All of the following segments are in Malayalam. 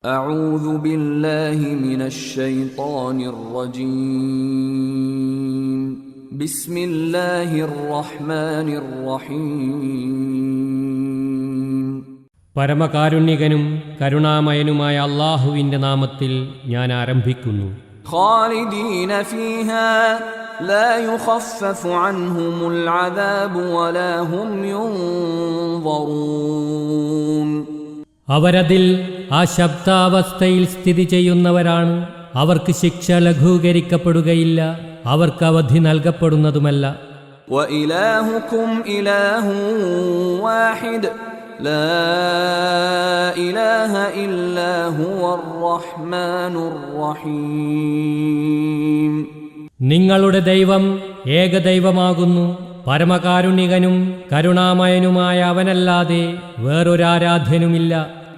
أعوذ بالله من الشيطان الرجيم بسم الله الرحمن الرحيم പരമകാരുണ്യകനും കരുണാമയനുമായ അല്ലാഹുവിന്റെ നാമത്തിൽ ഞാൻ ആരംഭിക്കുന്നു. خالدين فيها لا يخفف عنهم العذاب ولا هم ينظرون. അവരതിൽ ആ ശബ്ദാവസ്ഥയിൽ സ്ഥിതി ചെയ്യുന്നവരാണ്. അവർക്ക് ശിക്ഷ ലഘൂകരിക്കപ്പെടുകയില്ല, അവർക്ക് അവധി നൽകപ്പെടുന്നതുമല്ല. وإلهكم إله واحد لا إله إلا هو الرحمن الرحيم. നിങ്ങളുടെ ദൈവം ഏകദൈവമാകുന്നു. പരമകാരുണ്യകനും കരുണാമയനുമായ അവനല്ലാതെ വേറൊരാരാധ്യനുമില്ല.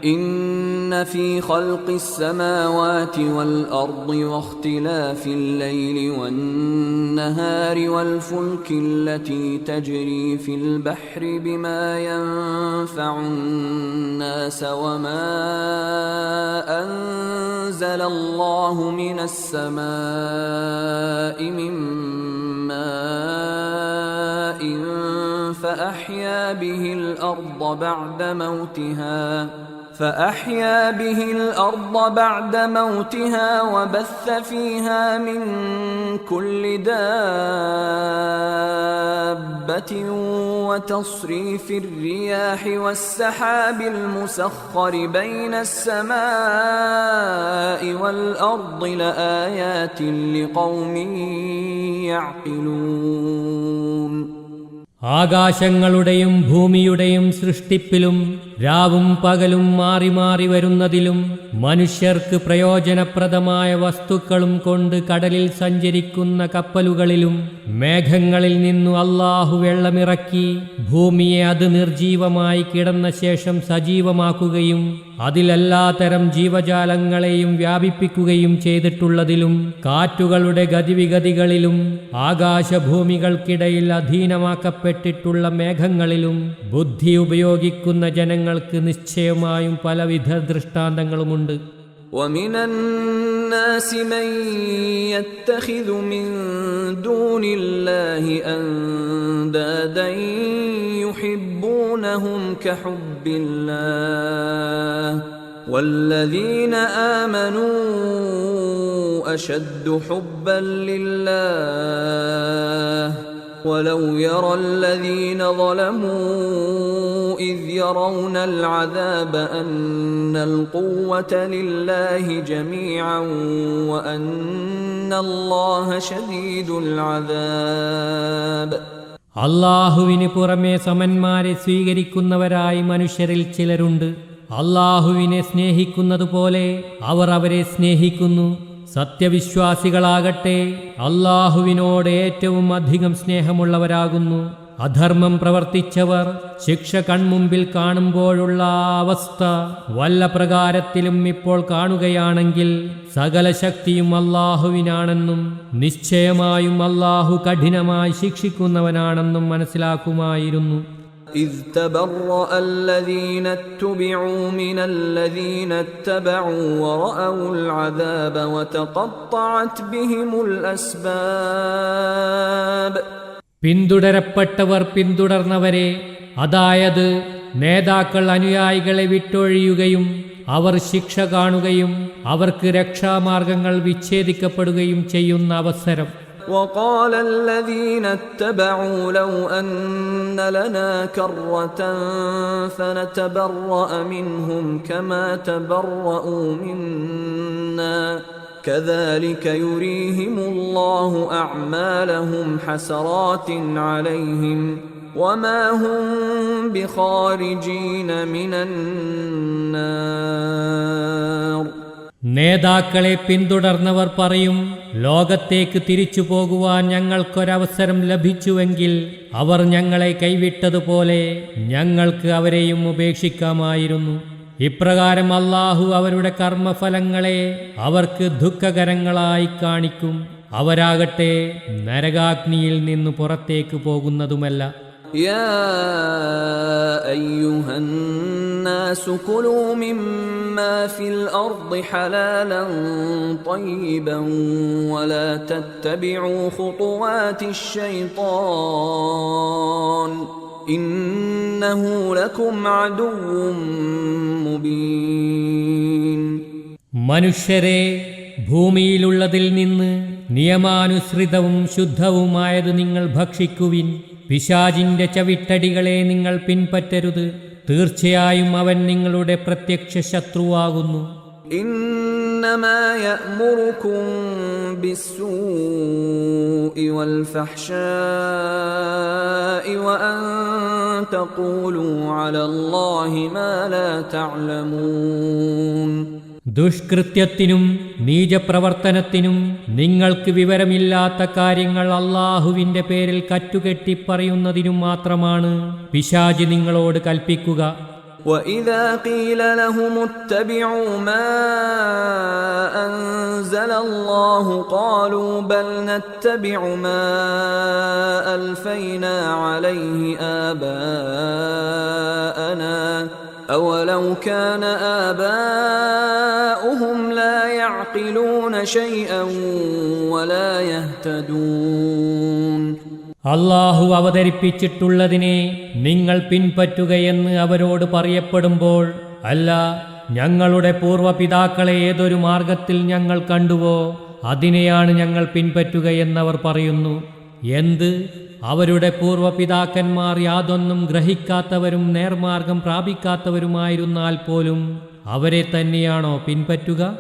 إن في خلق السماوات والأرض واختلاف الليل والنهار والفلك التي تجري في البحر بما ينفع الناس وما أنزل الله من السماء من ماء فأحيا به الأرض بعد موتها وبث فيها من كل دابة وتصريف الرياح والسحاب المسخر بين السماء والأرض لآيات لقوم يعقلون. ആകാശങ്ങളുടെയും ഭൂമിയുടെയും സൃഷ്ടിപ്പിലും രാവും പകലും മാറി മാറി വരുന്നതിലും മനുഷ്യർക്ക് പ്രയോജനപ്രദമായ വസ്തുക്കളും കൊണ്ട് കടലിൽ സഞ്ചരിക്കുന്ന കപ്പലുകളിലും മേഘങ്ങളിൽ നിന്നു അല്ലാഹു വെള്ളമിറക്കി ഭൂമിയെ അത് നിർജീവമായി കിടന്ന ശേഷം സജീവമാക്കുകയും അതിലെല്ലാത്തരം ജീവജാലങ്ങളെയും വ്യാപിപ്പിക്കുകയും ചെയ്തിട്ടുള്ളതിലും കാറ്റുകളുടെ ഗതിവിഗതികളിലും ആകാശഭൂമികൾക്കിടയിൽ അധീനമാക്കപ്പെട്ടിട്ടുള്ള മേഘങ്ങളിലും ബുദ്ധി ഉപയോഗിക്കുന്ന ജനങ്ങൾക്ക് നിശ്ചയമായും പലവിധ ദൃഷ്ടാന്തങ്ങളുമുണ്ട്. وَمِنَ النَّاسِ مَن يَتَّخِذُ مِن دُونِ اللَّهِ أَندَادًا يُحِبُّونَهُمْ كَحُبِّ اللَّهِ وَالَّذِينَ آمَنُوا أَشَدُّ حُبًّا لِلَّهِ وَلَوْ يَرَى الَّذِينَ ظَلَمُوا إِذْ يَرَوْنَ الْعَذَابَ أَنَّ الْقُوَّةَ لِلَّهِ جَمِيعًا وَأَنَّ اللَّهَ شَدِيدُ الْعَذَابِ. അല്ലാഹുവിന് പുറമെ സമന്മാരെ സ്വീകരിക്കുന്നവരായി മനുഷ്യരിൽ ചിലരുണ്ട്. അല്ലാഹുവിനെ സ്നേഹിക്കുന്നതുപോലെ അവർ അവരെ സ്നേഹിക്കുന്നു. സത്യവിശ്വാസികളാകട്ടെ അല്ലാഹുവിനോട് ഏറ്റവും അധികം സ്നേഹമുള്ളവരാകുന്നു. അധർമ്മം പ്രവർത്തിച്ചവർ ശിക്ഷ കൺമുമ്പിൽ കാണുമ്പോഴുള്ള ആ അവസ്ഥ വല്ല പ്രകാരത്തിലും ഇപ്പോൾ കാണുകയാണെങ്കിൽ സകല ശക്തിയും അല്ലാഹുവിനാണെന്നും നിശ്ചയമായും അല്ലാഹു കഠിനമായി ശിക്ഷിക്കുന്നവനാണെന്നും മനസ്സിലാക്കുമായിരുന്നു. إذ تبرأ الذين اتبعوا من الذين اتبعوا ورأوا العذاب وتقطعت بهم الأسباب. പിന്തുടരപ്പെട്ടവർ പിന്തുടർന്നവരെ, അതായത് നേതാക്കൾ അനുയായികളെ വിട്ടൊഴിയുകയും അവർ ശിക്ഷ കാണുകയും അവർക്ക് രക്ഷാമാർഗങ്ങൾ വിച്ഛേദിക്കപ്പെടുകയും ചെയ്യുന്ന അവസരം. وقال الذين اتبعوا لو أن لنا كرة فنتبرأ منهم كما تبرؤوا منا كذلك يريهم الله أعمالهم حسرات عليهم وما هم بخارجين من النار. നേതാക്കളെ പിന്തുടർന്നവർ പറയും, ലോകത്തേക്ക് തിരിച്ചു പോകുവാൻ ഞങ്ങൾക്കൊരവസരം ലഭിച്ചുവെങ്കിൽ അവർ ഞങ്ങളെ കൈവിട്ടതുപോലെ ഞങ്ങൾക്ക് അവരെയും ഉപേക്ഷിക്കാമായിരുന്നു. ഇപ്രകാരം അല്ലാഹു അവരുടെ കർമ്മഫലങ്ങളെ അവർക്ക് ദുഃഖകരങ്ങളായി കാണിക്കും. അവരാകട്ടെ നരകാഗ്നിയിൽ നിന്നു പുറത്തേക്ക് പോകുന്നതുമല്ല. يا أيها الناس كلوا مما في الأرض حلالا طيبا ولا تتبعوا خطوات الشيطان إنه لكم عدو مبين. മനുഷ്യരെ, ഭൂമിയിലുള്ളതിൽ നിന്ന് നിയമാനുസൃതവും ശുദ്ധവുമായത് നിങ്ങൾ ഭക്ഷിക്കുവിൻ. പിശാചിന്റെ ചവിട്ടടികളെ നിങ്ങൾ പിൻപറ്റരുത്. തീർച്ചയായും അവൻ നിങ്ങളുടെ പ്രത്യക്ഷ ശത്രുവാകുന്നു. إنما يأمركم بالسوء والفحشاء وأن تقولوا على الله ما لا تعلمون. ദുഷ്കൃത്യത്തിനും നീചപ്രവർത്തനത്തിനും നിങ്ങൾക്ക് വിവരമില്ലാത്ത കാര്യങ്ങൾ അല്ലാഹുവിന്റെ പേരിൽ കറ്റുകെട്ടിപ്പറയുന്നതിനും മാത്രമാണ് പിശാച് നിങ്ങളോട് കൽപ്പിക്കുക. وَإِذَا قِيلَ لَهُمُ اتَّبِعُوا مَا أَنزَلَ اللَّهُ قَالُوا بَلْ نَتَّبِعُ مَا أَلْفَيْنَا عَلَيْهِ آبَاءَنَا أَوَلَوْ كَانَ آبَاؤُهُمْ لَا يَعْقِلُونَ شَيْئًا وَلَا يَهْتَدُونَ. അല്ലാഹു അവതരിപ്പിച്ചിട്ടുള്ളതിനെ നിങ്ങൾ പിൻപറ്റുകയെന്ന് അവരോട് പറയപ്പെടുമ്പോൾ, അല്ല, ഞങ്ങളുടെ പൂർവ്വപിതാക്കളെ ഏതൊരു മാർഗത്തിൽ ഞങ്ങൾ കണ്ടുവോ അതിനെയാണ് ഞങ്ങൾ പിൻപറ്റുകയെന്നവർ പറയുന്നു. എന്ത്, അവരുടെ പൂർവ്വപിതാക്കന്മാർ യാതൊന്നും ഗ്രഹിക്കാത്തവരും നേർമാർഗം പ്രാപിക്കാത്തവരുമായിരുന്നാൽ പോലും അവരെ തന്നെയാണോ പിൻപറ്റുക?